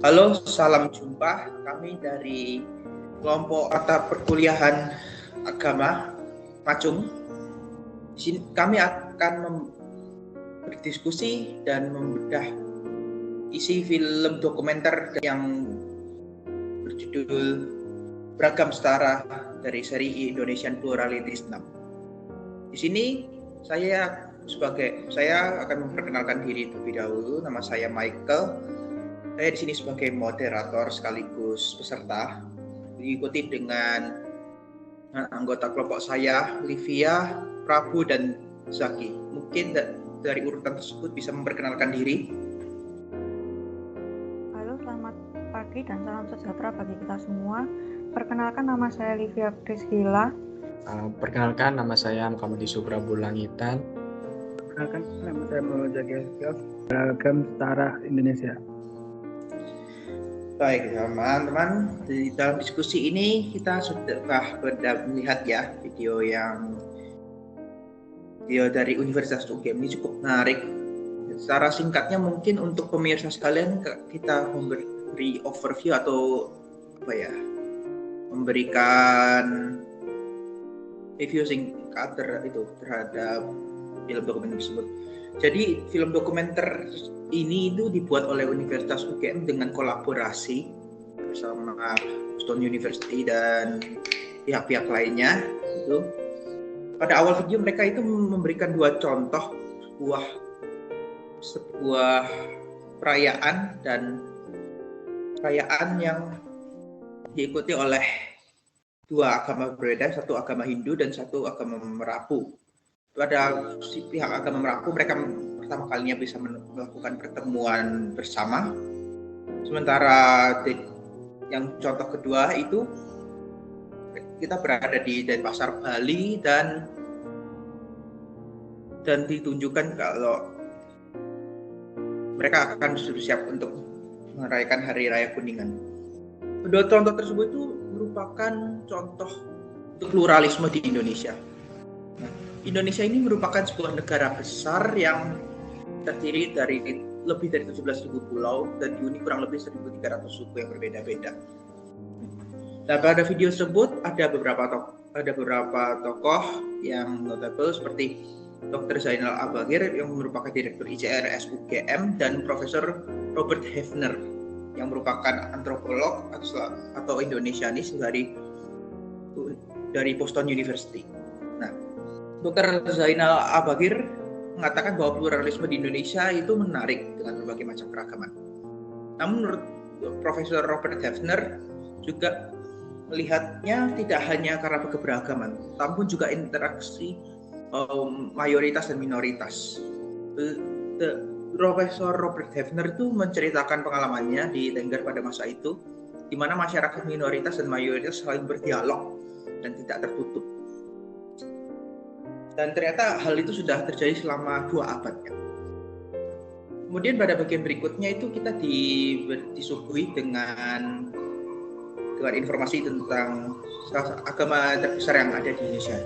Halo, salam jumpa. Kami dari kelompok mata perkuliahan agama Macung. Di sini kami akan berdiskusi dan membedah isi film dokumenter yang berjudul Beragam Setara dari seri Indonesian Plurality 6. Di sini saya akan memperkenalkan diri terlebih dahulu. Nama saya Michael. Saya di sini sebagai moderator sekaligus peserta, diikuti dengan anggota kelompok saya, Livia, Prabu, dan Zaki. Mungkin dari urutan tersebut bisa memperkenalkan diri. Halo, selamat pagi dan salam sejahtera bagi kita semua. Perkenalkan, nama saya Livia Priscilla. Perkenalkan, nama saya Muhammad Prabu Langitan. Perkenalkan, nama saya Muhammad Zaki Asgaf, Beragam Setara Indonesia. Baik teman-teman, di dalam diskusi ini kita sudah melihat ya video dari Universitas UGM ini cukup menarik. Secara singkatnya mungkin untuk pemirsa sekalian kita memberi overview atau memberikan review singkat terhadap film dokumenter tersebut. Jadi film dokumenter ini itu dibuat oleh Universitas UGM dengan kolaborasi bersama Boston University dan pihak-pihak lainnya. Itu pada awal video mereka itu memberikan dua contoh sebuah perayaan yang diikuti oleh dua agama berbeda, satu agama Hindu dan satu agama Merapu. Pada pihak agama Merapu, mereka pertama kalinya bisa melakukan pertemuan bersama. Sementara yang contoh kedua itu kita berada di Denpasar, Bali dan ditunjukkan kalau mereka akan siap untuk merayakan Hari Raya Kuningan. Kedua contoh tersebut itu merupakan contoh untuk pluralisme di Indonesia. Indonesia ini merupakan sebuah negara besar yang terdiri dari lebih dari 17.000 pulau dan dihuni kurang lebih 1.300 suku yang berbeda-beda. Dan pada video tersebut ada beberapa tokoh yang notable seperti Dr. Zainal Abagir yang merupakan Direktur ICRS UGM dan Profesor Robert Hefner yang merupakan antropolog atau Indonesianis dari Boston University. Dr. Zainal Abagir mengatakan bahwa pluralisme di Indonesia itu menarik dengan berbagai macam keragaman. Namun menurut Profesor Robert Hefner juga melihatnya tidak hanya karena keberagaman, namun juga interaksi mayoritas dan minoritas. Profesor Robert Hefner itu menceritakan pengalamannya di Tengger pada masa itu, di mana masyarakat minoritas dan mayoritas saling berdialog dan tidak tertutup. Dan ternyata hal itu sudah terjadi selama 2 abad. Kemudian pada bagian berikutnya itu kita disuguhi dengan informasi tentang agama terbesar yang ada di Indonesia.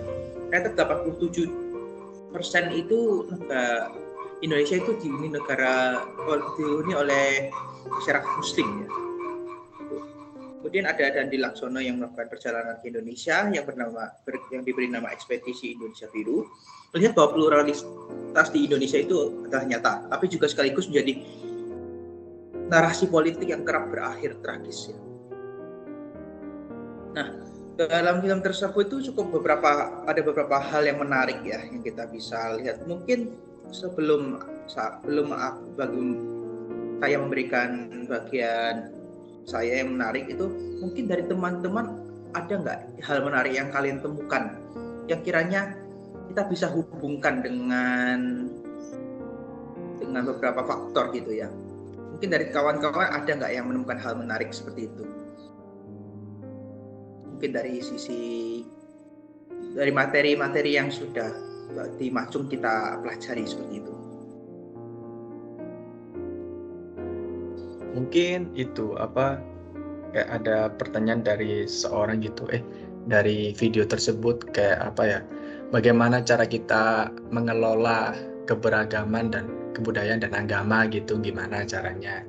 Ternyata 87% itu Indonesia itu dihuni oleh masyarakat Muslim ya. Kemudian ada Dandi Laksono yang melakukan perjalanan ke Indonesia yang diberi nama Ekspedisi Indonesia Biru, melihat bahwa pluralitas di Indonesia itu adalah nyata, tapi juga sekaligus menjadi narasi politik yang kerap berakhir tragis ya. Nah, dalam film tersebut itu ada beberapa hal yang menarik ya yang kita bisa lihat. Mungkin sebelum saya memberikan bagian saya yang menarik itu, mungkin dari teman-teman ada nggak hal menarik yang kalian temukan yang kiranya kita bisa hubungkan dengan beberapa faktor gitu ya. Mungkin dari kawan-kawan ada nggak yang menemukan hal menarik seperti itu? Mungkin dari materi-materi yang sudah di Macung kita pelajari seperti itu. Mungkin itu kayak ada pertanyaan dari seorang gitu, dari video tersebut kayak bagaimana cara kita mengelola keberagaman dan kebudayaan dan agama gitu, gimana caranya.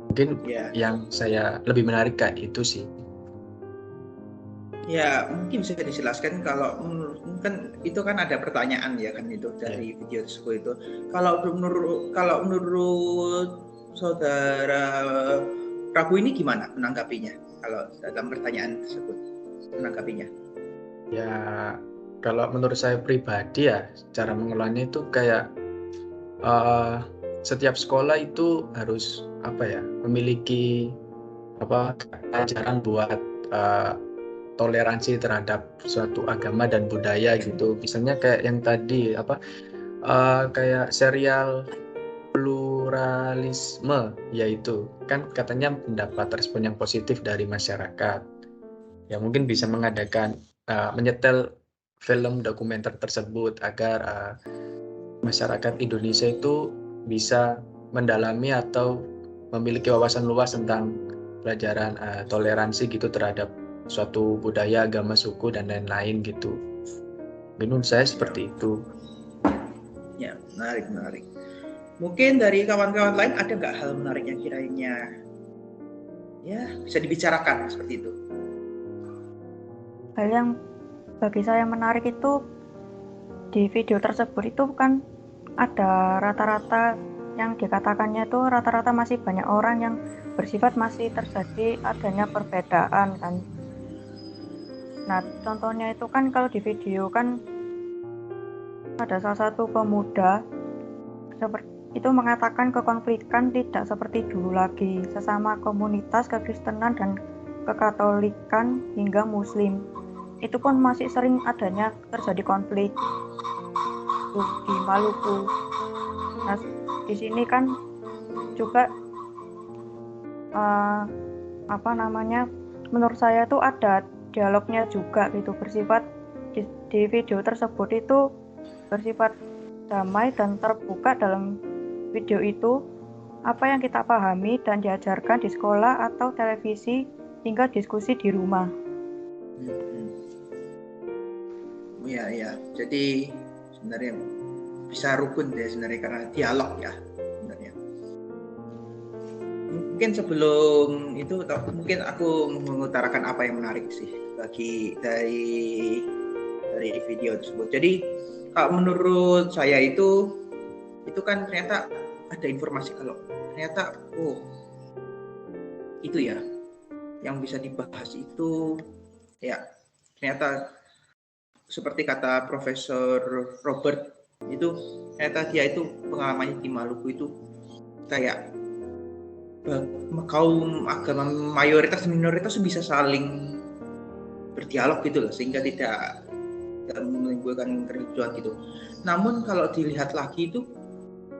Mungkin Ya, yang saya lebih menarik kayak itu sih. ya mungkin bisa dijelaskan kalau kan itu kan ada pertanyaan ya kan itu dari video tersebut itu. Kalau menurut saudara Prabu ini gimana menanggapinya? Kalau dalam pertanyaan tersebut menanggapinya? Ya, kalau menurut saya pribadi ya, cara mengelolanya itu kayak setiap sekolah itu harus memiliki pelajaran buat toleransi terhadap suatu agama dan budaya gitu. Misalnya kayak yang tadi kayak serial pluralisme, yaitu kan katanya mendapat respon yang positif dari masyarakat. Ya mungkin bisa mengadakan menyetel film dokumenter tersebut agar masyarakat Indonesia itu bisa mendalami atau memiliki wawasan luas tentang pelajaran toleransi gitu terhadap suatu budaya, agama, suku dan lain-lain gitu. Menurut saya seperti itu. Ya, menarik. Mungkin dari kawan-kawan lain ada nggak hal menarik yang kiranya ya bisa dibicarakan seperti itu? Hal yang bagi saya menarik itu di video tersebut itu kan ada rata-rata yang dikatakannya itu rata-rata masih banyak orang yang bersifat masih terjadi adanya perbedaan kan. Nah, contohnya itu kan kalau di video kan ada salah satu pemuda itu mengatakan kekonflikan tidak seperti dulu lagi, sesama komunitas kekristenan dan kekatolikan hingga muslim. Itu pun masih sering adanya terjadi konflik di Maluku. Nah, di sini kan juga menurut saya itu ada dialognya juga gitu, bersifat di video tersebut itu bersifat damai dan terbuka. Dalam video itu apa yang kita pahami dan diajarkan di sekolah atau televisi hingga diskusi di rumah. Ya. Jadi sebenarnya bisa rukun ya sebenarnya karena dialog ya sebenarnya. Mungkin sebelum itu mungkin aku mengutarakan apa yang menarik sih dari video tersebut. Jadi kalau menurut saya itu kan ternyata ada informasi kalau ternyata itu ya yang bisa dibahas itu ya ternyata seperti kata Profesor Robert itu ternyata dia itu pengalamannya di Maluku itu kayak kaum agama mayoritas dan minoritas bisa saling berdialog gitu loh sehingga tidak menimbulkan kericuan gitu. Namun kalau dilihat lagi itu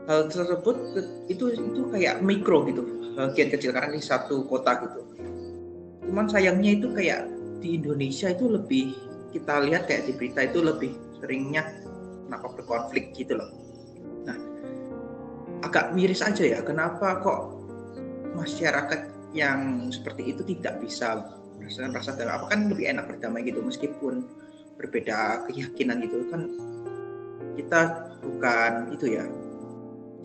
hal tersebut itu kayak mikro gitu, bagian kecil karena di satu kota gitu. Cuman sayangnya itu kayak di Indonesia itu lebih kita lihat kayak di berita itu lebih seringnya kenapa berkonflik gitu loh. Nah, agak miris aja ya kenapa kok masyarakat yang seperti itu tidak bisa merasakan rasa damai. Apa kan lebih enak berdamai gitu meskipun berbeda keyakinan gitu kan. Kita bukan itu ya.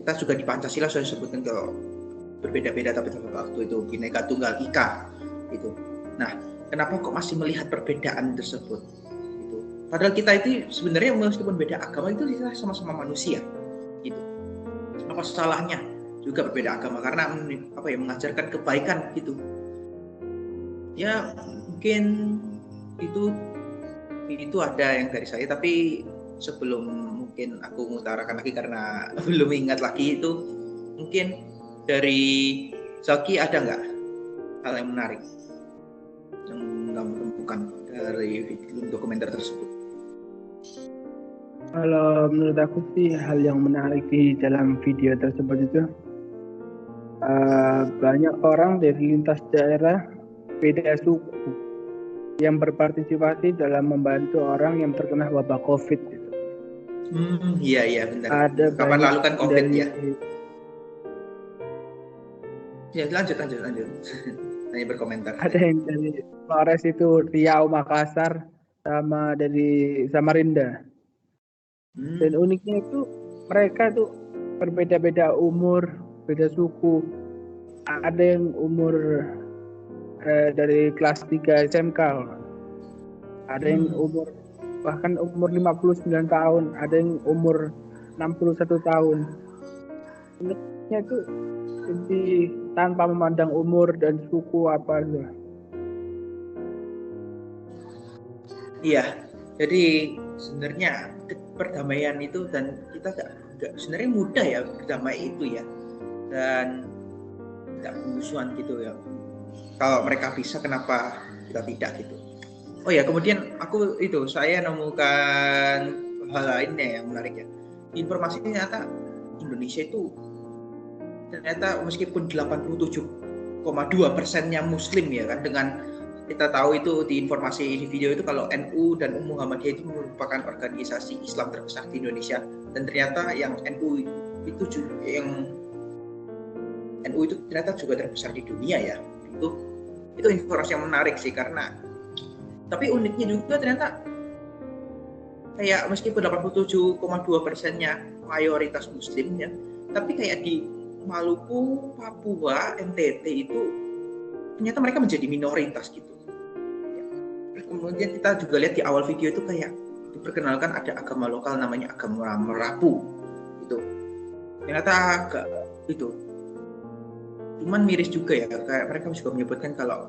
Kita juga di Pancasila sudah disebutkan kalau berbeda-beda tapi tetap waktu itu Bhinneka Tunggal Ika itu. Nah, kenapa kok masih melihat perbedaan tersebut? Gitu. Padahal kita itu sebenarnya meskipun beda agama itu kita sama-sama manusia. Gitu. Apa salahnya juga berbeda agama karena mengajarkan kebaikan gitu. Ya mungkin itu ada yang dari saya tapi sebelum mungkin aku mengutarakan lagi karena belum ingat lagi itu mungkin dari Zaki ada nggak hal yang menarik yang kamu temukan dari film dokumenter tersebut? Kalau menurut aku sih hal yang menarik di dalam video tersebut itu banyak orang dari lintas daerah beda suku yang berpartisipasi dalam membantu orang yang terkena wabah COVID gitu. Iya benar. Ada Kapan lalu kan COVID dari, ya? Ya lanjut. Hanya berkomentar. Ada yang dari Flores itu Riau, Makassar, sama dari Samarinda. Dan uniknya itu mereka tuh berbeda-beda umur, beda suku, ada yang umur dari kelas 3 SMK, ada yang umur bahkan umur 59 tahun, ada yang umur 61 tahun. Uniknya itu tanpa memandang umur dan suku apa gitu. Iya, jadi sebenarnya perdamaian itu dan kita nggak sebenarnya mudah ya berdamai itu ya, dan tidak musuhan gitu ya. Kalau mereka bisa, kenapa kita tidak gitu? Oh ya, kemudian saya nemukan hal lainnya yang menarik ya. Informasi ternyata Indonesia itu ternyata meskipun 87,2%-nya Muslim ya kan, dengan kita tahu itu di informasi di video itu kalau NU dan Muhammadiyah itu merupakan organisasi Islam terbesar di Indonesia, dan ternyata yang NU itu ternyata juga terbesar di dunia ya. Itu informasi yang menarik sih, karena tapi uniknya juga ternyata kayak meskipun 87,2%-nya mayoritas Muslim ya, tapi kayak di Maluku, Papua, NTT itu ternyata mereka menjadi minoritas gitu. Kemudian kita juga lihat di awal video itu kayak diperkenalkan ada agama lokal namanya agama Merapu itu. Ternyata agak itu. Cuman miris juga ya, kayak mereka juga menyebutkan kalau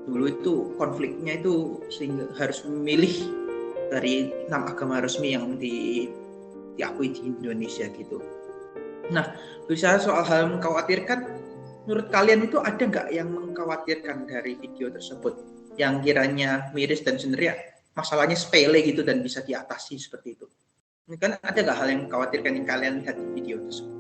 dulu itu konfliknya itu sehingga harus memilih dari 6 agama resmi yang diakui di Indonesia gitu. Nah, bicara soal hal mengkhawatirkan, menurut kalian itu ada nggak yang mengkhawatirkan dari video tersebut? Yang kiranya miris dan sebenarnya masalahnya sepele gitu dan bisa diatasi seperti itu. Ini kan ada nggak hal yang mengkhawatirkan yang kalian lihat di video tersebut?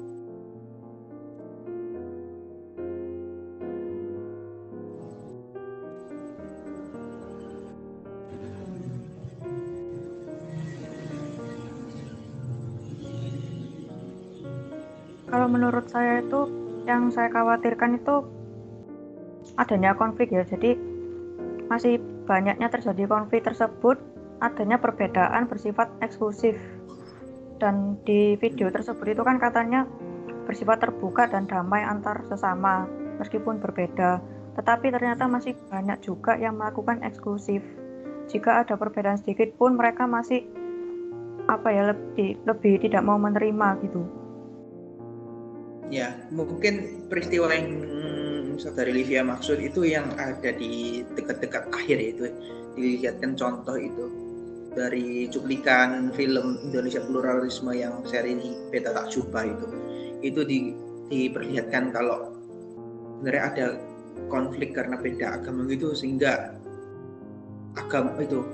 Kalau menurut saya itu yang saya khawatirkan itu adanya konflik ya. Jadi masih banyaknya terjadi konflik tersebut, adanya perbedaan bersifat eksklusif. Dan di video tersebut itu kan katanya bersifat terbuka dan damai antar sesama meskipun berbeda. Tetapi ternyata masih banyak juga yang melakukan eksklusif. Jika ada perbedaan sedikit pun mereka masih lebih tidak mau menerima gitu. Ya, mungkin peristiwa yang saudari Livia maksud itu yang ada di dekat-dekat akhir itu, dilihatkan contoh itu dari cuplikan film Indonesia Pluralisme yang seri ini Beta Tak Jubah itu diperlihatkan kalau sebenarnya ada konflik karena beda agama gitu, sehingga agama itu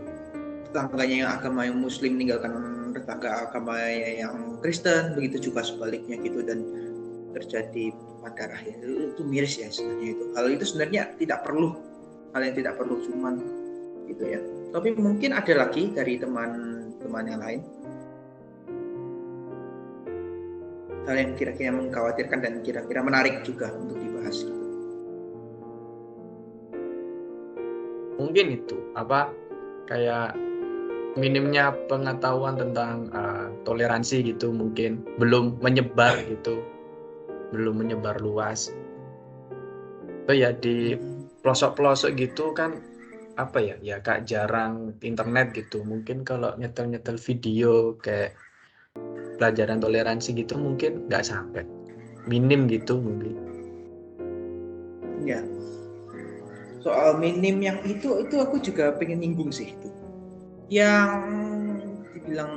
tetangganya yang agama yang Muslim meninggalkan tetangga agama yang Kristen, begitu juga sebaliknya gitu, dan terjadi darah ya. Itu miris ya sebenarnya itu. Hal itu sebenarnya hal yang tidak perlu cuman gitu ya. Tapi mungkin ada lagi dari teman-teman yang lain hal yang kira-kira mengkhawatirkan dan kira-kira menarik juga untuk dibahas gitu. Mungkin itu kayak minimnya pengetahuan tentang toleransi gitu, mungkin belum menyebar gitu, belum menyebar luas. Oh ya, di pelosok-pelosok gitu kan Kak, jarang internet gitu. Mungkin kalau nyetel video kayak pelajaran toleransi gitu mungkin nggak sampai, minim gitu mungkin. Ya, soal minim yang itu aku juga pengen nyinggung sih itu. Yang dibilang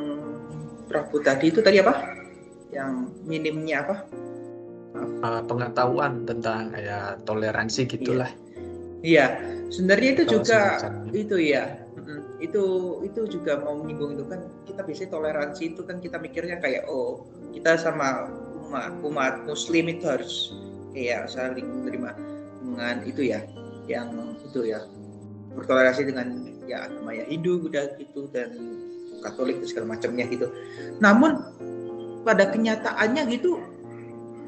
Prabu tadi itu tadi apa? Yang minimnya apa? Pengetahuan tentang toleransi gitulah. Iya, sebenarnya itu juga semacamnya. itu ya. Itu juga mau menyinggung itu kan, kita biasanya toleransi itu kan kita mikirnya kayak kita sama umat Muslim itu harus kayak saling menerima dengan itu ya, yang itu ya, bertoleransi dengan ya agama ya Hindu, Buddha gitu, dan Katolik dan segala macamnya gitu. Namun pada kenyataannya gitu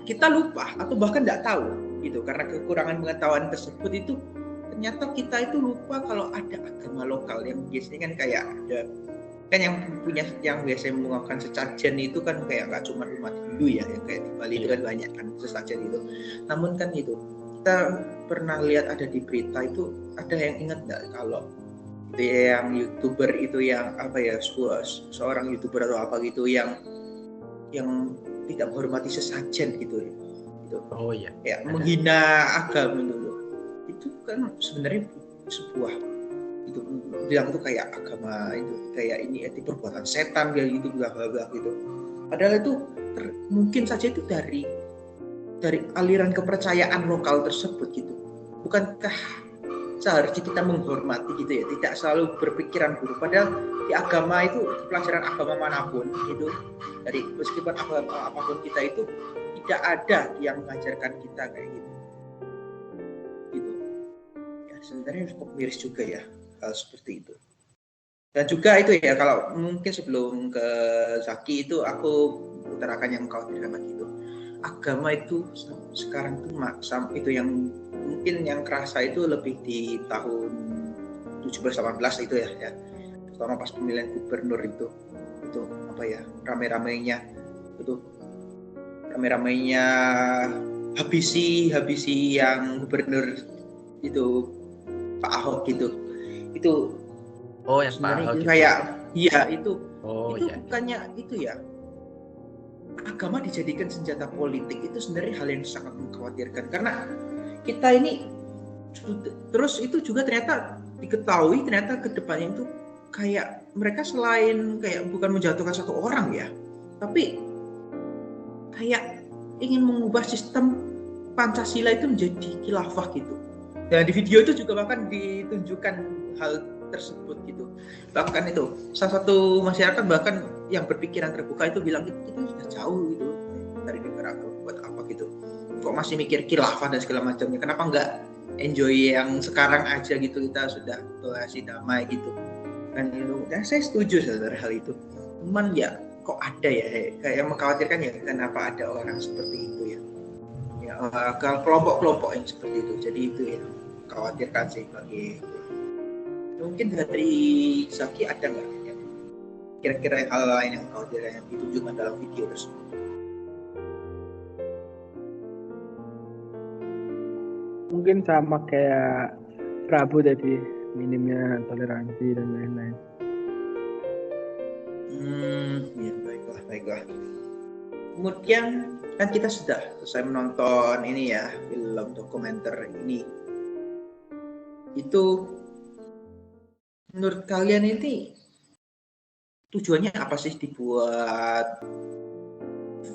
kita lupa atau bahkan nggak tahu gitu, karena kekurangan pengetahuan tersebut itu ternyata kita itu lupa kalau ada agama lokal yang biasanya kan kayak ada kan yang biasa melakukan sesajen itu kan kayak nggak cuma umat Hindu ya, yang kayak di Bali itu kan banyak kan sesajen itu. Namun kan itu kita pernah lihat ada di berita itu, ada yang ingat nggak kalau itu yang YouTuber itu yang apa ya, seorang YouTuber atau apa gitu yang tidak menghormati sesajen gitu ya. Gitu. Oh iya. Ya, menghina agama dulu. Itu kan sebenarnya sebuah itu bilang tuh kayak agama itu kayak ini itu perbuatan setan kayak gitu bla bla bla gitu. Padahal itu mungkin saja itu dari aliran kepercayaan lokal tersebut gitu. Bukankah seharusnya kita menghormati gitu ya, tidak selalu berpikiran buruk. Padahal di agama itu, di pelajaran agama manapun gitu, dari meskipun agama apapun kita itu tidak ada yang mengajarkan kita kayak gitu. Ya, sebenarnya cukup miris juga ya hal seperti itu. Dan juga itu ya, kalau mungkin sebelum ke Zaki itu aku utarakan yang kau katakan lagi itu, agama itu sekarang tuh itu yang mungkin yang kerasa itu lebih di tahun 17-18 itu ya, terutama pas pemilihan gubernur itu apa ya, rame-ramenya habisi yang gubernur itu Pak Ahok gitu. Itu yang Pak Ahok itu kayak iya itu iya. Bukannya itu ya, agama dijadikan senjata politik itu sebenarnya hal yang sangat mengkhawatirkan, karena kita ini terus itu juga ternyata diketahui ternyata kedepannya itu kayak mereka selain kayak bukan menjatuhkan satu orang ya, tapi kayak ingin mengubah sistem Pancasila itu menjadi khilafah gitu. Dan di video itu juga bahkan ditunjukkan hal tersebut gitu. Bahkan itu salah satu masyarakat bahkan yang berpikiran terbuka itu bilang itu sudah jauh gitu dari negara buat apa gitu. Kok masih mikir khilafah dan segala macamnya? Kenapa enggak enjoy yang sekarang aja gitu, kita sudah toleransi damai gitu. Dan itu, saya setuju saudara hal itu. Cuman ya kok ada ya kayak mengkhawatirkan ya, kenapa ada orang seperti itu ya. Ya kelompok-kelompok yang seperti itu. Jadi itu ya khawatirkan sih bagi. Mungkin dari Zaki ada nggak ya, kira-kira hal lain yang khawatir yang ditunjukkan dalam video tersebut? Mungkin sama kayak Prabu tadi, minimnya toleransi dan lain-lain. Ya baiklah. Kemudian kan kita sudah selesai menonton ini ya, film dokumenter ini. Itu menurut kalian ini tujuannya apa sih dibuat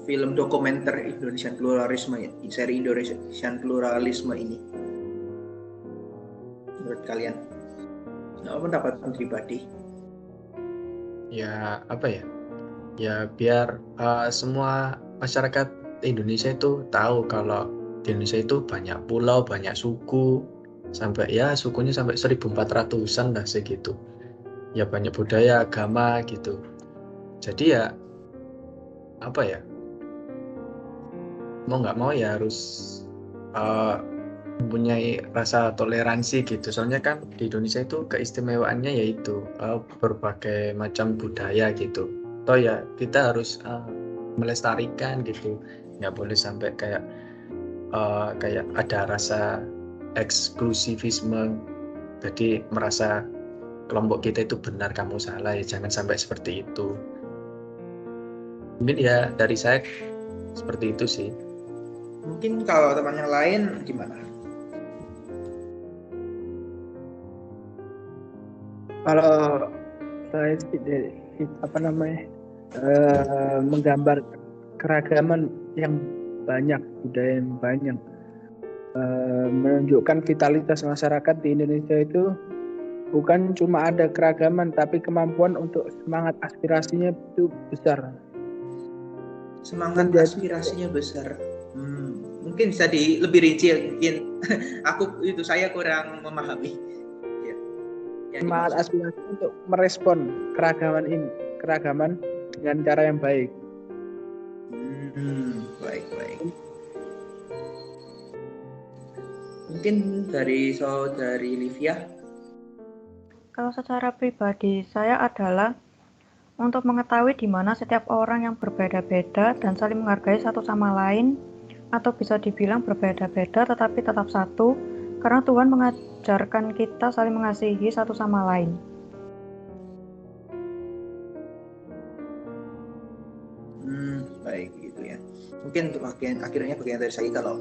film dokumenter Indonesian Pluralisme, seri Indonesian Pluralisme ini? Menurut kalian? Apa pendapat pribadi? Ya apa ya? Ya biar semua masyarakat Indonesia itu tahu kalau di Indonesia itu banyak pulau, banyak suku, sampai ya sukunya sampai 1400-an lah segitu. Ya banyak budaya, agama gitu. Jadi ya apa ya? Mau nggak mau ya harus mempunyai rasa toleransi gitu. Soalnya kan di Indonesia itu keistimewaannya yaitu berbagai macam budaya gitu. Toh ya kita harus melestarikan gitu. Nggak boleh sampai kayak ada rasa eksklusivisme. Jadi merasa kelompok kita itu benar, kamu salah, ya jangan sampai seperti itu. Mungkin ya dari saya seperti itu sih. Mungkin kalau teman yang lain gimana? Kalau saya menggambar keragaman yang banyak, budaya yang banyak, menunjukkan vitalitas masyarakat di Indonesia itu bukan cuma ada keragaman, tapi kemampuan untuk semangat aspirasinya itu besar. Semangat aspirasinya besar. Mungkin bisa lebih rinci, mungkin saya kurang memahami. Semangat aspirasi untuk merespon keragaman dengan cara yang baik. Baik. Mungkin dari saudari Livia. Kalau secara pribadi saya adalah untuk mengetahui di mana setiap orang yang berbeda-beda dan saling menghargai satu sama lain, atau bisa dibilang berbeda-beda tetapi tetap satu, karena Tuhan mengajarkan kita saling mengasihi satu sama lain. Baik gitu ya. Mungkin untuk akhirnya bagian dari saya, kalau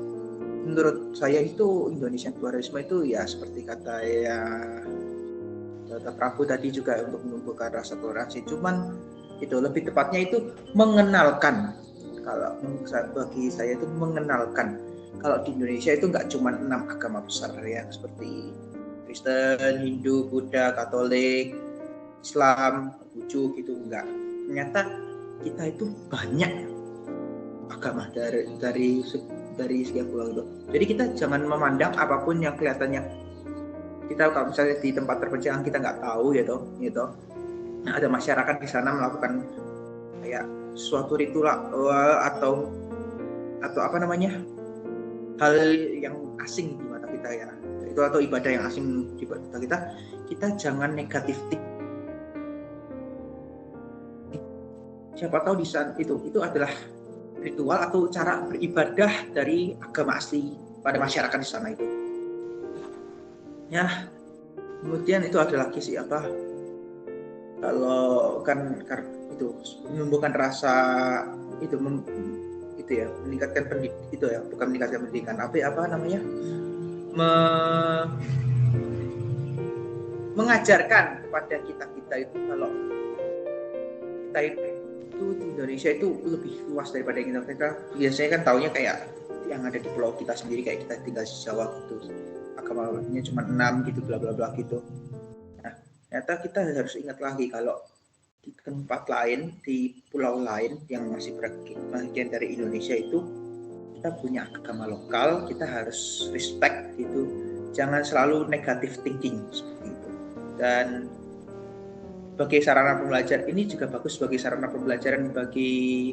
menurut saya itu Indonesian pluralisme itu ya seperti kata ya Dr. Prabu tadi juga, untuk menumbuhkan rasa toleransi. Cuman itu lebih tepatnya itu mengenalkan. Kalau bagi saya itu mengenalkan kalau di Indonesia itu nggak cuma 6 agama besar ya, seperti Kristen, Hindu, Buddha, Katolik, Islam, Konghucu gitu, enggak. Ternyata kita itu banyak agama dari setiap pulau itu. Jadi kita jangan memandang apapun yang kelihatannya, kita kalau misalnya di tempat terpencil kita nggak tahu gitu. Nah, ada masyarakat di sana melakukan kayak suatu ritual atau apa namanya, hal yang asing di mata kita ya, itu atau ibadah yang asing di mata kita jangan negatif. Siapa tahu di sana itu adalah ritual atau cara beribadah dari agama asli pada masyarakat di sana itu. Ya, kemudian itu adalah kisi apa? Kalau kan itu menumbuhkan rasa itu ya, meningkatkan pendidik itu ya, bukan meningkatkan pendidikan, apa namanya? Mengajarkan kepada kita itu kalau kita itu di Indonesia itu lebih luas daripada yang kita biasanya kan taunya kayak yang ada di pulau kita sendiri, kayak kita tinggal di Jawa gitu, agamanya cuma 6 gitu, bla bla bla gitu. Nah, ternyata kita harus ingat lagi kalau di tempat lain, di pulau lain yang masih bagian dari Indonesia itu, kita punya agama lokal, kita harus respect gitu, jangan selalu negative thinking seperti itu. Dan sebagai sarana pembelajar ini juga bagus sebagai sarana pembelajaran bagi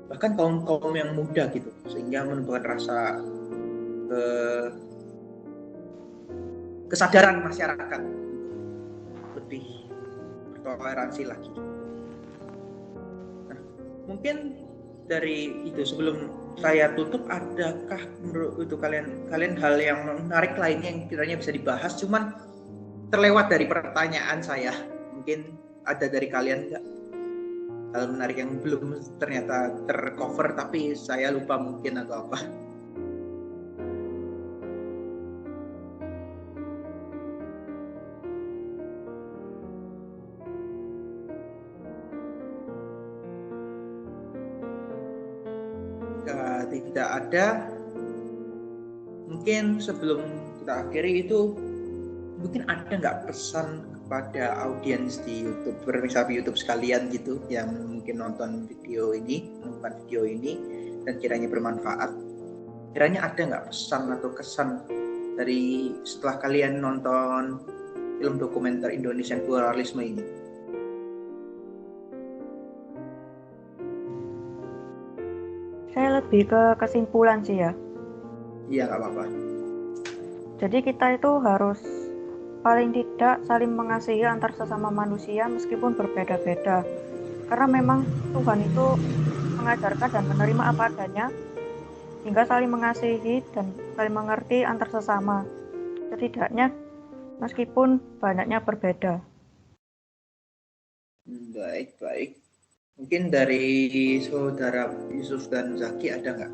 bahkan kaum yang muda gitu, sehingga menumbuhkan rasa kesadaran masyarakat lebih bertoleransi lagi. Nah, mungkin dari itu sebelum saya tutup, adakah menurut itu kalian hal yang menarik lainnya yang kiranya bisa dibahas cuman terlewat dari pertanyaan saya? Mungkin ada dari kalian nggak hal menarik yang belum ternyata tercover tapi saya lupa mungkin atau apa? Tidak ada, mungkin sebelum kita akhiri itu, mungkin ada nggak pesan kepada audiens di YouTube, pemirsa YouTube sekalian gitu, yang mungkin nonton video ini dan kiranya bermanfaat, kiranya ada nggak pesan atau kesan dari setelah kalian nonton film dokumenter Indonesian pluralisme ini? Saya lebih ke kesimpulan sih ya. Iya, nggak apa-apa. Jadi kita itu harus paling tidak saling mengasihi antar sesama manusia meskipun berbeda-beda. Karena memang Tuhan itu mengajarkan dan menerima apa adanya, hingga saling mengasihi dan saling mengerti antar sesama. Setidaknya meskipun banyaknya berbeda. Baik. Mungkin dari saudara Yusuf dan Zaki ada nggak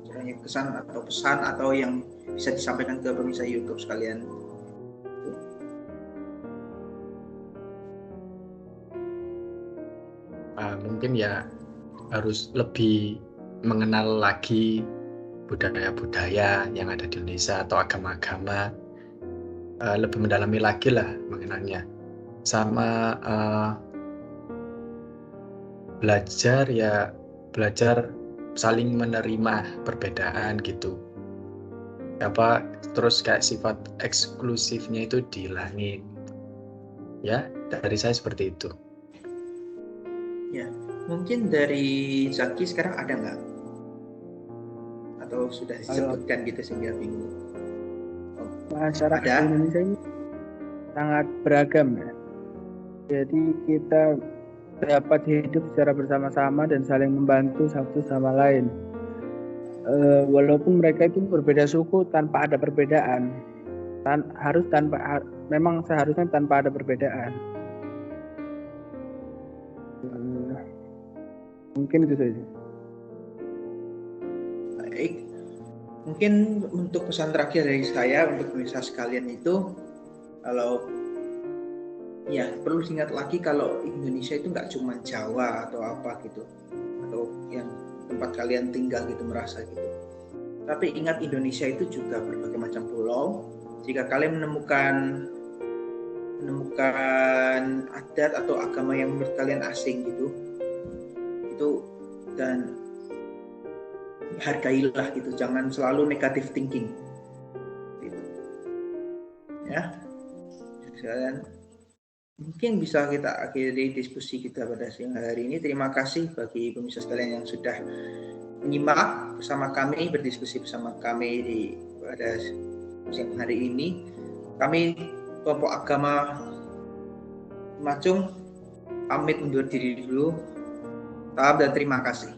kiranya kesan atau pesan atau yang bisa disampaikan ke pemirsa YouTube sekalian? Mungkin ya harus lebih mengenal lagi budaya-budaya yang ada di Indonesia atau agama-agama, lebih mendalami lagi lah mengenalnya, sama belajar saling menerima perbedaan gitu. Terus kayak sifat eksklusifnya itu dihilangin. Ya, dari saya seperti itu. Ya, mungkin dari Zaki sekarang ada nggak? Atau sudah disebutkan gitu sehingga bingung? Masyarakat Indonesia ini sangat beragam ya. Jadi kita dapat hidup secara bersama-sama dan saling membantu satu sama lain. Walaupun mereka itu berbeda suku tanpa ada perbedaan, memang seharusnya tanpa ada perbedaan. Mungkin itu saja. Baik, mungkin untuk pesan terakhir dari saya untuk pemirsa sekalian itu, kalau ya perlu diingat lagi kalau Indonesia itu nggak cuma Jawa atau apa gitu, atau yang tempat kalian tinggal gitu merasa gitu. Tapi ingat Indonesia itu juga berbagai macam pulau. Jika kalian menemukan adat atau agama yang menurut kalian asing gitu, itu dan hargailah gitu, jangan selalu negative thinking gitu. Ya, sekalian mungkin bisa kita akhiri diskusi kita pada siang hari ini. Terima kasih bagi pemirsa sekalian yang sudah menyimak bersama kami, berdiskusi bersama kami pada siang hari ini. Kami kelompok agama Macung pamit undur diri dulu. Salam dan terima kasih.